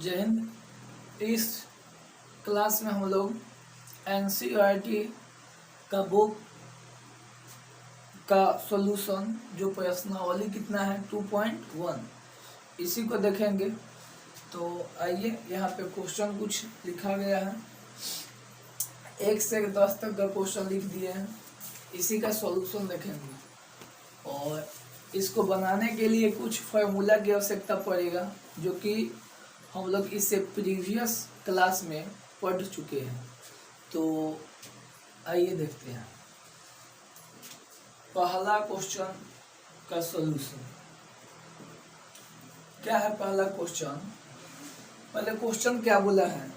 जय हिंद। इस क्लास में हम लोग एनसीईआरटी का बुक का सॉल्यूशन जो प्रश्नावली कितना है 2.1 इसी को देखेंगे। तो आइए, यहाँ पे क्वेश्चन कुछ लिखा गया है, 1 से 10 तक का क्वेश्चन लिख दिए हैं, इसी का सॉल्यूशन देखेंगे। और इसको बनाने के लिए कुछ फार्मूला की आवश्यकता पड़ेगा जो कि हम लोग इससे प्रीवियस क्लास में पढ़ चुके हैं। तो आइए देखते हैं पहला क्वेश्चन का सॉल्यूशन क्या है। पहला क्वेश्चन, पहले क्वेश्चन क्या बोला है?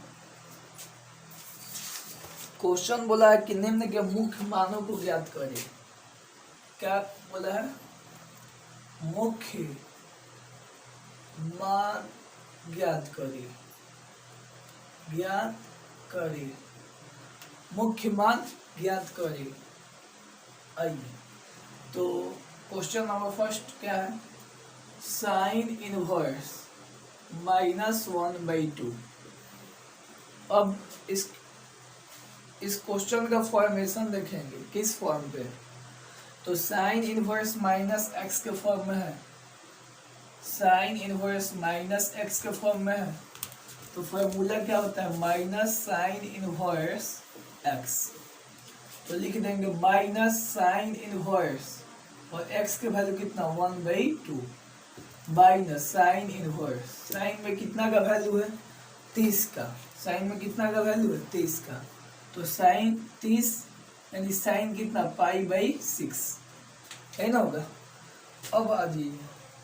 क्वेश्चन बोला है कि निम्न के मुख्य मानों को ज्ञात करें। क्या बोला है? मुख्य मान ज्ञात करें, ज्ञात करें, मुख्य मान ज्ञात करें। आइए, तो क्वेश्चन नंबर फर्स्ट क्या है? Sign inverse -1/2। अब इस क्वेश्चन का फॉर्मेशन देखेंगे किस फॉर्म पे। तो साइन इनवर्स माइनस एक्स के फॉर्म में है, साइन इनवर्स माइनस एक्स के फॉर्म में है। तो फॉर्मूला क्या होता है? Minus sign inverse x. तो लिख देंगे माइनस साइन इनवर्स, और एक्स के वैल्यू कितना? 1/2 माइनस साइन इनवर्स। साइन में कितना का वैल्यू है? 30 का। साइन में कितना का वैल्यू है? 30 का। तो साइन 30 यानी साइन कितना? π/6 है ना होगा। अब आ जाइए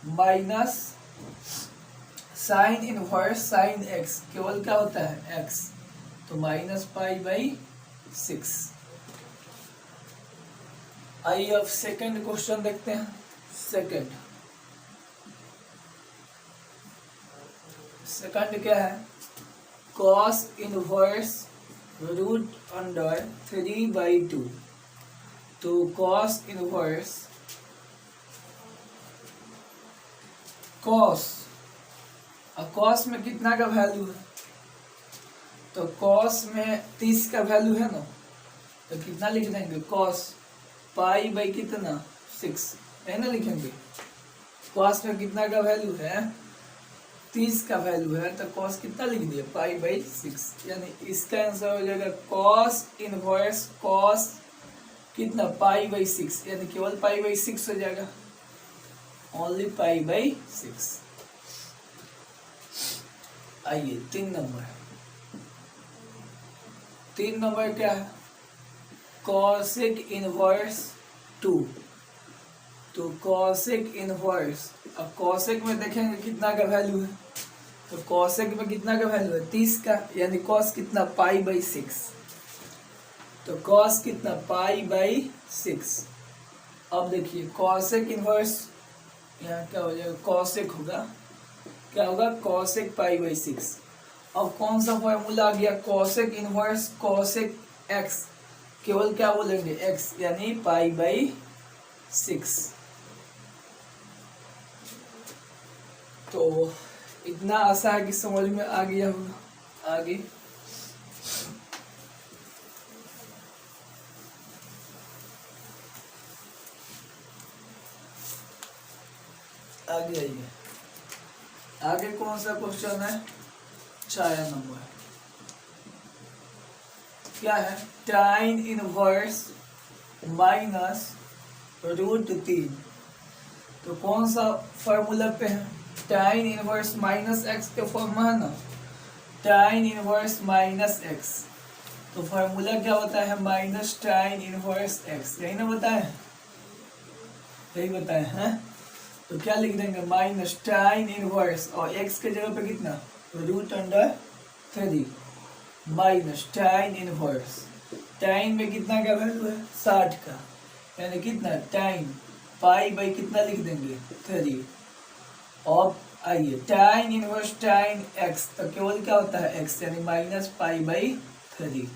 minus sine inverse sine x, केवल क्या होता है? एक्स। तो माइनस π/6। आइए अब सेकंड क्वेश्चन देखते हैं। सेकंड क्या है? Cos inverse √3/2। तो कॉस इनवर्स कॉस में कितना का वैल्यू है? तो कॉस में 30 का वैल्यू है ना, तो कितना लिख देंगे? कॉस π/कितना? 6 है ना, लिखेंगे। कॉस में कितना का वैल्यू है? 30 का वैल्यू है, तो कॉस कितना लिख दिया? π/6। यानी इसका आंसर हो जाएगा कॉस इनवर्स कॉस कितना? π/6, यानी केवल π/6 हो जाएगा, ओनली π/6। आइए 3 नंबर क्या है? Cosec inverse 2। तो कॉसेक इनवर्स, अब कॉसेक में देखेंगे कितना का वैल्यू है। तो कॉसेक में कितना का वैल्यू है? 30 का, यानी कॉस कितना? π/6। तो कॉस कितना? π/6। अब देखिए कॉसेक इनवर्स, यहाँ क्या हो जाएगा? कॉसेक होगा, क्या होगा? कॉसेक π/6। अब कौन सा फॉर्मूला आ गया? कॉसेक इनवर्स कॉसेक एक्स, केवल क्या बोलेंगे? एक्स, यानी π/6। तो इतना आसान है कि समझ में आ गया होगा। आगे आइए, आगे कौन सा क्वेश्चन है? 4 नंबर क्या है? tan inverse -√3। तो कौन सा फॉर्मूला पे है? tan इनवर्स माइनस एक्स के फॉर्म में है ना, tan इनवर्स माइनस एक्स। तो फॉर्मूला क्या होता है? Minus tan inverse x. यही ना बताए, यही बताए हैं। तो क्या लिख देंगे? माइनस tan इनवर्स, और x के जगह पे कितना? √3 माइनस tan इनवर्स। tan में कितना का वैल्यू है? 60 का, यानी कितना? tan π/ कितना लिख देंगे? 3। और आइए tan इनवर्स tan x, तो केवल क्या होता है? x, यानी माइनस π/3।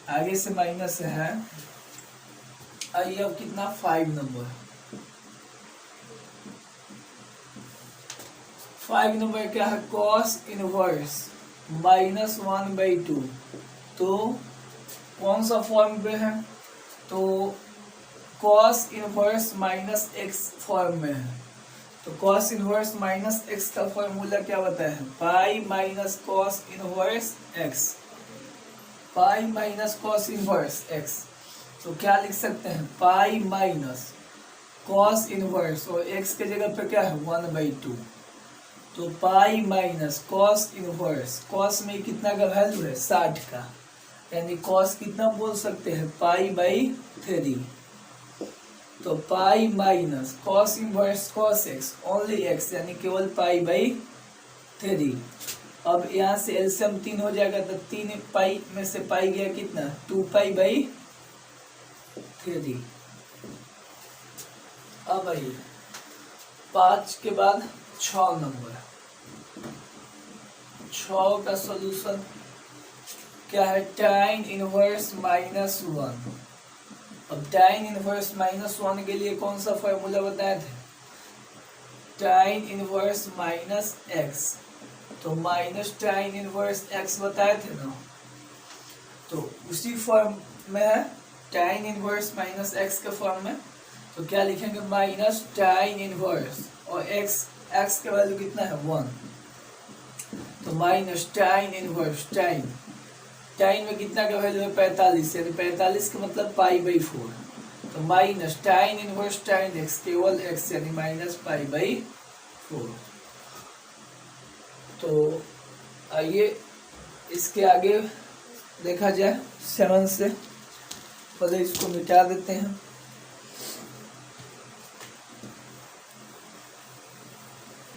आगे से माइनस है। आइए अब कितना? 5 नंबर। 5 नंबर क्या है, कॉस इनवर्स -1/2। तो कौन सा फॉर्म पे है, तो कॉस इनवर्स -x फॉर्म में है। तो कॉस इनवर्स -x का फॉर्मूला क्या बताया है, pi minus cos inverse x, pi minus cos inverse x। तो क्या लिख सकते हैं, पाई माइनस कॉस इनवर्स, और x के जगह पे क्या है 1/2। तो pi minus cos inverse, cos में कितना का वैल्यू है 60 का, यानी कॉस कितना बोल सकते हैं, पाई/3। तो pi minus cos inverse cos x, only x, यानी केवल पाई/3। अब यहाँ से एलसीएम 3 हो जाएगा, तो 3 पाई में से पाई गया कितना, 2π/3। अब आइए 5 के बाद 6 नंबर, 6 का सॉल्यूशन क्या है, tan इनवर्स -1। अब tan इनवर्स -1 के लिए कौन सा फॉर्मूला बताए थे, tan इनवर्स -x, तो माइनस tan इनवर्स x बताए थे ना, तो उसी फॉर्म में है, tan इनवर्स -x के फॉर्म में। तो क्या लिखेंगे, माइनस tan इनवर्स, और x का वैल्यू कितना है 1, तो माइनस tan इनवर्स, tan में कितना का वैल्यू है 45, यानी 45 का मतलब π/4। तो minus tan inverse tan x, केवल x, यानी -π/4। तो आइए इसके आगे देखा जाए 7 से, पहले इसको मिटा देते हैं।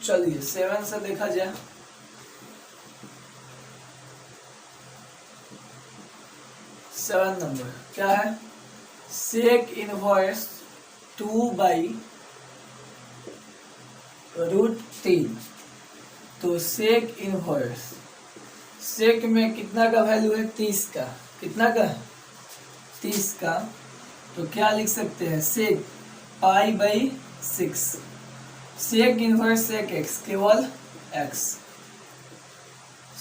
चलिए 7 से देखा जाए, सेवन नंबर क्या है, सेक इनवर्स 2/√3। तो सेक इनवर्स, सेक में कितना का वैल्यू है 30 का, कितना का 30 का। तो क्या लिख सकते हैं, sec π/6, sec inverse sec x, केवल x,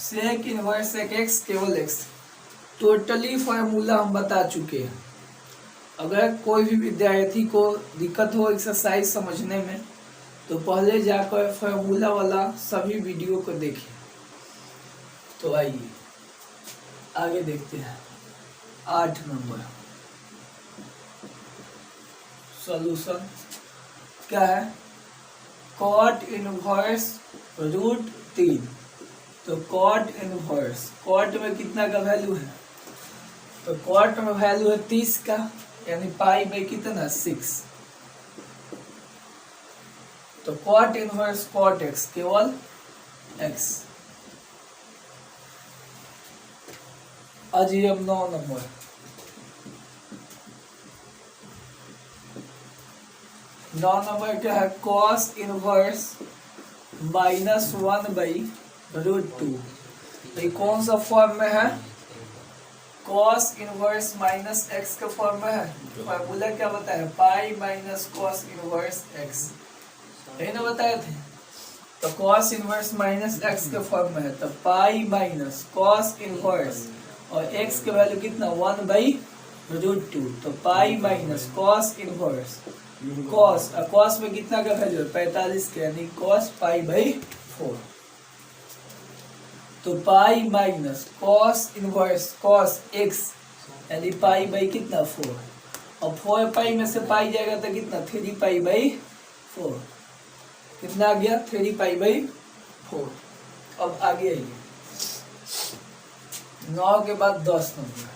sec inverse sec x केवल x। टोटली फार्मूला हम बता चुके हैं। अगर कोई भी विद्यार्थी को दिक्कत हो एक्सरसाइज समझने में, तो पहले जाकर फार्मूला वाला सभी वीडियो को देखें। तो आइए आगे देखते हैं 8 नंबर सॉल्यूशन क्या है, cot इनवर्स √3। तो cot इनवर्स, cot में कितना का वैल्यू है, तो cot में वैल्यू है 30 का, यानी π/कितना 6। तो cot इनवर्स cot x, केवल x। अजी अब 9 नंबर, 9 नंबर क्या है, cos इनवर्स -1/√2। ये कौन सा फॉर्म में है, cos इनवर्स -x के फॉर्म में है। फॉर्मूला क्या बताया, pi minus cos inverse x, यही ना बताए थे। तो cos इनवर्स -x के फॉर्म में है, तो पाई माइनस cos इनवर्स, और x के वैल्यू कितना 1/√2। तो pi minus cos inverse, cos में कितना का वैल्यू है 45 के, यानी cos π/4। तो pi minus cos inverse cos x, यानी π/कितना 4, और 4π में से पाई जाएगा तो कितना 3π/4, कितना आ गया 3π/4। अब आगे आइए 9 के बाद 10 नंबर,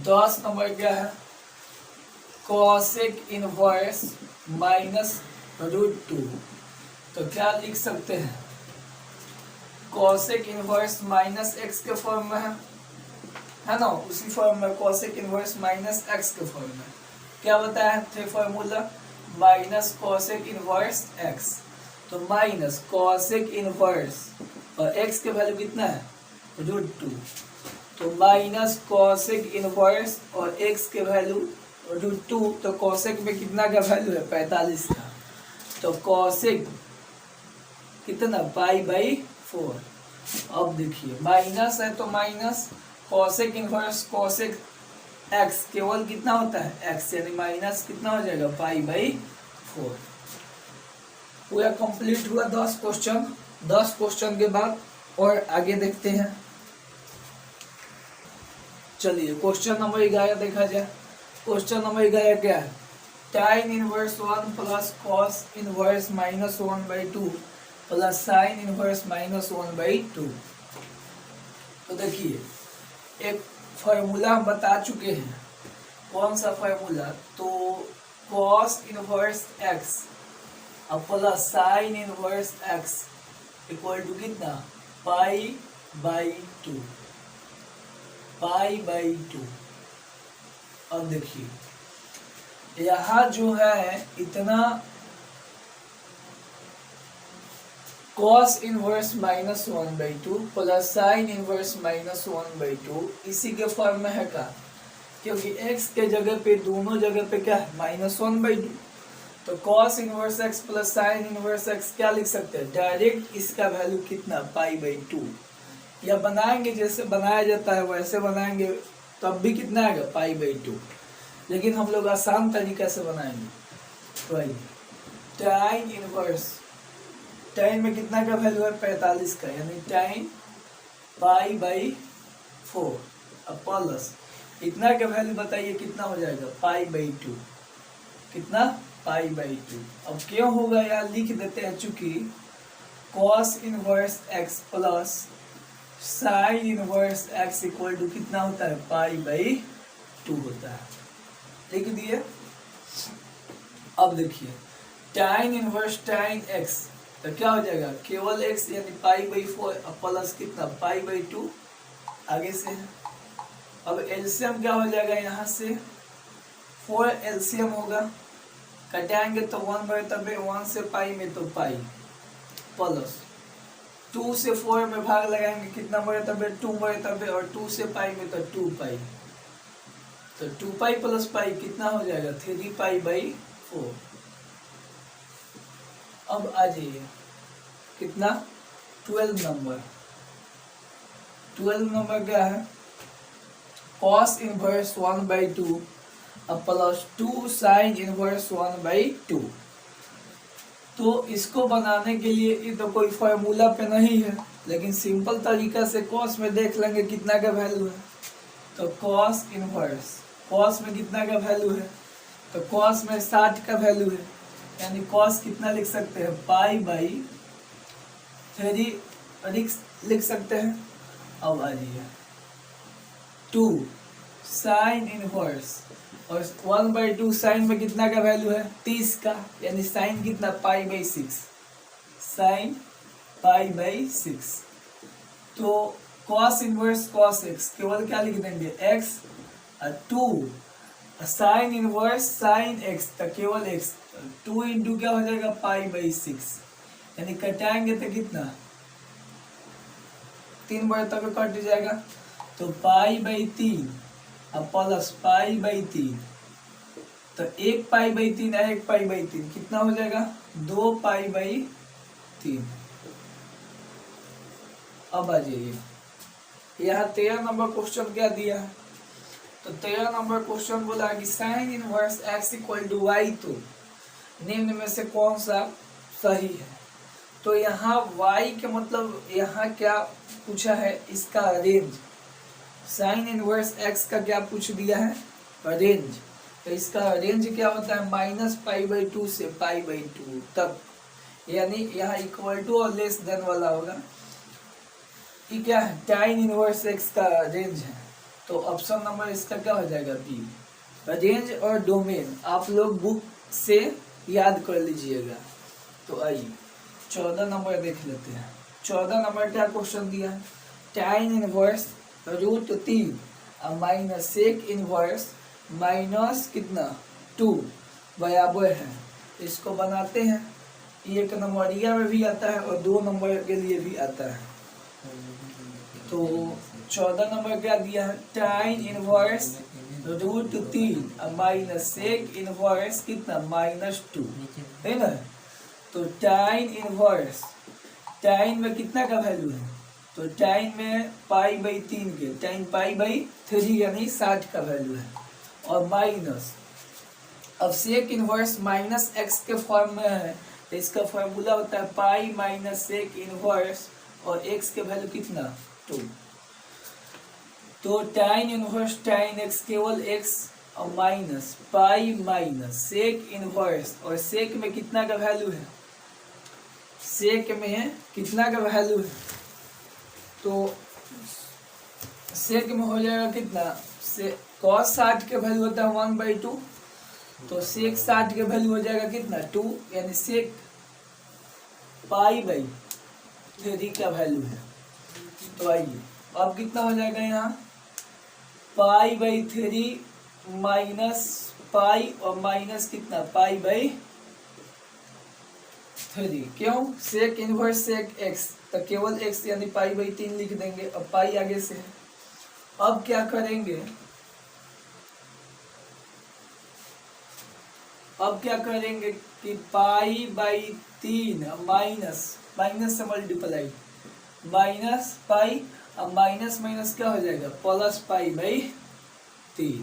10 नंबर क्या है, cosec इनवर्स -√2। तो क्या लिख सकते हैं, cosec इनवर्स -x के फॉर्म में है ना, उसी फॉर्म में cosec इनवर्स -x के फॉर्म में क्या बताया थे formula, minus cosec inverse x। तो माइनस cosec इनवर्स, और x के वैल्यू कितना है √2। तो माइनस cosec इनवर्स और x के वैल्यू रूट 2, तो कॉसेक में कितना का वैल्यू है 45 का, तो कॉसेक कितना π/4। अब देखिए माइनस है तो minus cosec inverse cosec x केवल कितना होता है एक्स, यानी माइनस कितना हो जाएगा π/4। पूरा कंप्लीट हुआ 10 क्वेश्चन। 10 क्वेश्चन के बाद और आगे देखते हैं। चलिए क्वेश्चन नंबर 11 देखा जाए। क्वेश्चन नंबर 11 क्या है, tan inverse 1 plus cos inverse -1/2 plus sine inverse -1/2। तो देखिए एक फॉर्मूला हम बता चुके हैं, कौन सा फॉर्मूला, तो कॉस इनवर्स एक्स अब plus sine inverse x equal to कितना π/2। अब देखिए यहाँ जो है इतना cos inverse -1/2 plus sine inverse -1/2 इसी के फॉर्म में है का, क्योंकि x के जगह पे दोनों जगह पे क्या है -1/2, तो cos inverse x plus sine inverse x क्या लिख सकते हैं डायरेक्ट, इसका वैल्यू कितना π/2, या बनाएंगे जैसे बनाया जाता है वैसे बनाएंगे तब भी कितना आएगा π/2, लेकिन हम लोग आसान तरीका से बनाएंगे। तो tan इनवर्स, tan में कितना का वैल्यू है 45 का, यानी tan π/4 अब प्लस इतना का वैल्यू बताइए कितना हो जाएगा π/2, कितना π/2। अब क्यों होगा यार लिख देते हैं, चूंकि cos inverse x plus sine inverse x equal to कितना होता है π/2 होता है, लिख दिए। अब देखिए tan इनवर्स tan x तो क्या हो जाएगा केवल x यानी π/4 प्लस कितना π/2 आगे से है। अब एलसीएम क्या हो जाएगा, यहाँ से 4 एलसीएम होगा, कटाएंगे तो 1/1 से पाई में तो पाई प्लस 2 से 4 में भाग लगाएंगे कितना बराबर 2/, और 2 से पाई में तो 2 पाई, तो 2 पाई प्लस पाई कितना हो जाएगा 3 π/4। अब आ जाइए कितना 12 नंबर। 12 नंबर क्या है, cos इनवर्स 1/2 अब प्लस 2 साइन इनवर्स 1/2। तो इसको बनाने के लिए ये तो कोई फॉर्मूला पे नहीं है, लेकिन सिंपल तरीका से cos में देख लेंगे कितना का वैल्यू है, तो cos इनवर्स cos में कितना का वैल्यू है, तो cos में 60 का वैल्यू है, यानी cos कितना लिख सकते हैं π/3 लिख सकते हैं। अब आ जाइए 2 साइन इनवर्स और 1/2 साइन में कितना का वैल्यू है 30 का, यानी साइन कितना π/6, साइन π/6। तो cos इनवर्स cos x केवल क्या लिख देंगे x, 2 sine inverse sine x तो केवल x, 2 इंटू क्या हो जाएगा π/6, यानी कटाएंगे तो कितना 3 बार तक कट जाएगा, तो π/3 अब प्लस π/3, तो 1 π/3 है 1 π/3 कितना हो जाएगा 2 π/3। अब आ जाइए यहाँ 13 नंबर क्वेश्चन क्या दिया है, तो 13 नंबर क्वेश्चन बोला कि sine inverse x equal to y, तो निम्न में से कौन सा सही है। तो यहाँ y के मतलब यहाँ क्या पूछा है, इसका रेंज, साइन इनवर्स x का क्या पूछ दिया है रेंज, तो इसका रेंज क्या होता है -π/2 से π/2 तक, यानी यहाँ इक्वल टू और लेस देन वाला होगा। ये क्या है tan इनवर्स x का रेंज है, तो ऑप्शन नंबर इसका क्या हो जाएगा बी। रेंज और डोमेन आप लोग बुक से याद कर लीजिएगा। तो आइए 14 नंबर देख लेते हैं। 14 नंबर क्या क्वेश्चन दिया है, tan इनवर्स √3 अब माइनस सेक इनवर्स माइनस कितना 2 बराबर है, इसको बनाते हैं। एक नंबरिया में भी आता है और 2 नंबर के लिए भी आता है। तो 14 नंबर क्या दिया है, tan इनवर्स √3 अब माइनस सेक इनवर्स कितना -2 है ना। तो tan इनवर्स, tan में कितना का वैल्यू है, तो tan में π/3 के tan π/3 यानी 60 का वैल्यू है, और माइनस अब सेक इनवर्स -x के फॉर्म में है तो इसका फॉर्मूला होता है पाई माइनस सेक इनवर्स और x के वैल्यू कितना 2। तो tan इनवर्स tan x केवल x और minus pi minus sec inverse, और सेक में कितना का वैल्यू है, सेक में कितना का वैल्यू है, तो सेक में हो जाएगा कितना, से cos 60 के वैल्यू होता है 1/2, तो सेक 60 के वैल्यू हो जाएगा कितना 2, यानी सेक π/3 का वैल्यू है। तो आइए अब कितना हो जाएगा यहाँ π/3 माइनस पाई और माइनस कितना π/3, क्यों, सेक इनवर्स सेक x तो केवल x यानी π/3 लिख देंगे, अब पाई आगे से है। अब क्या करेंगे, अब क्या करेंगे कि π/3 माइनस माइनस से मल्टीप्लाई माइनस पाई, अब माइनस माइनस क्या हो जाएगा प्लस π/3,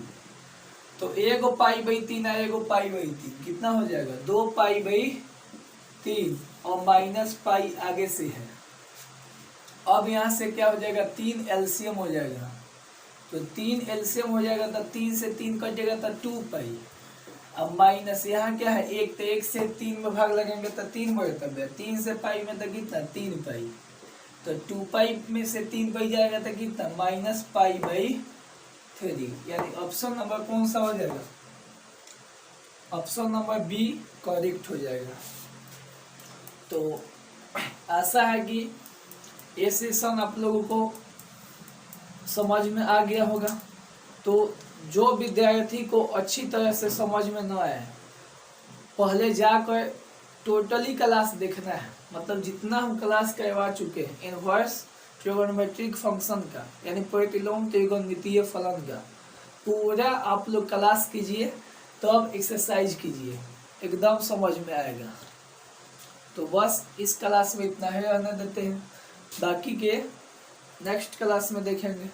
तो एगो π/3 है एगो π/3 कितना हो जाएगा 2 π/3 और माइनस पाई आगे से है। अब यहाँ से क्या हो जाएगा 3 एलसीएम हो जाएगा, तो 3 एलसीएम हो जाएगा तो 3 से 3 कटेगा तो 2 पाई, अब माइनस यहाँ क्या है 1, तो 1 से 3 में भाग लगेंगे तो 3 बढ़ता है, 3 से पाई में तो कितना 3 पाई, तो 2 पाई में से 3 पाई जाएगा तो कितना -π/3, यानी ऑप्शन नंबर कौन सा हो जाएगा, ऑप्शन नंबर बी करेक्ट हो जाएगा। तो आशा है कि ये सेशन आप लोगों को समझ में आ गया होगा। तो जो विद्यार्थी को अच्छी तरह से समझ में न आए, पहले जाकर टोटली क्लास देखना है, मतलब जितना हम क्लास करवा चुके हैं इनवर्स ट्रिगोनोमेट्रिक फंक्शन का, यानी प्रतिलोम त्रिकोणमितीय फलन का, पूरा आप लोग क्लास कीजिए, तब एक्सरसाइज कीजिए, एकदम समझ में आएगा। तो बस इस क्लास में इतना ही रहने देते हैं, बाकी के नेक्स्ट क्लास में देखेंगे।